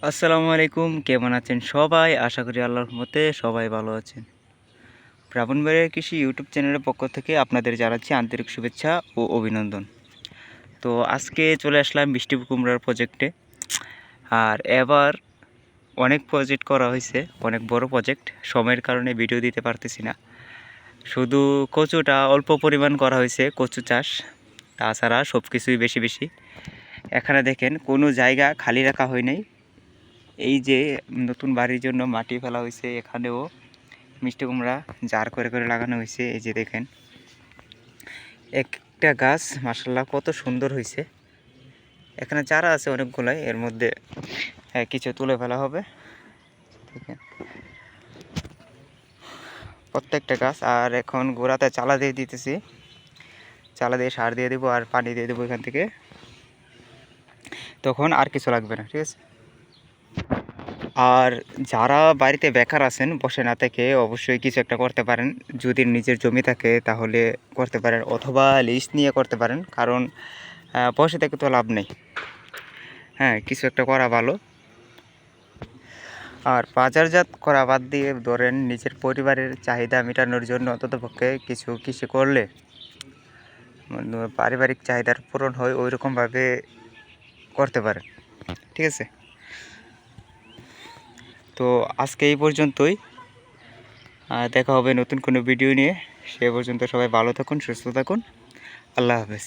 আসসালামু আলাইকুম, কেমন আছেন সবাই? আশা করি আল্লাহর রহমতে সবাই ভালো আছেন। ব্রাহ্মণবাড়িয়া কৃষি ইউটিউব চ্যানেলের পক্ষ থেকে আপনাদের জানাচ্ছি আন্তরিক শুভেচ্ছা ও অভিনন্দন। তো আজকে চলে আসলাম মিষ্টি কুমড়ার প্রজেক্টে। আর এবার অনেক প্রজেক্ট করা হয়েছে, অনেক বড় প্রজেক্ট। সময়ের কারণে ভিডিও দিতে পারতেছি না। শুধু কচুটা অল্প পরিমাণ করা হয়েছে, কচু চাষ। তাছাড়া সব কিছুই বেশি বেশি। এখানে দেখেন কোনো জায়গা খালি রাখা হয় নাই। এই যে নতুন বাড়ির জন্য মাটি ফেলা হয়েছে, এখানেও মিষ্টি কুমড়া জার করে করে লাগানো হয়েছে। এই যে দেখেন একটা গাছ মাশাআল্লাহ কত সুন্দর হয়েছে। এখানে চারা আছে অনেকগুলাই, এর মধ্যে কিছু তুলে ফেলা হবে। দেখেন প্রত্যেকটা গাছ। আর এখন গোড়াতে চালা দিয়ে দিতেছি, চালা দিয়ে সার দিয়ে দেবো আর পানি দিয়ে দেবো এখান থেকে, তখন আর কিছু লাগবে না। ঠিক আছে। আর যারা বাড়িতে বেকার আছেন, বসে না থেকে অবশ্যই কিছু একটা করতে পারেন। যদি নিজের জমি থাকে তাহলে করতে পারেন, অথবা লিজ নিয়ে করতে পারেন, কারণ বসে থেকে তো লাভ নেই। হ্যাঁ, কিছু একটা করা ভালো। আর বাজারজাত করা বাদ দিয়ে ধরেন নিজের পরিবারের চাহিদা মেটানোর জন্য অন্ততপক্ষে কিছু কৃষি করলে পারিবারিক চাহিদার পূরণ হয়, ওই রকমভাবে করতে পারেন। ঠিক আছে। তো আজকে এই পর্যন্তই। দেখা হবে নতুন কোনো ভিডিও নিয়ে। সে পর্যন্ত সবাই ভালো থাকুন, সুস্থ থাকুন। আল্লাহ হাফেজ।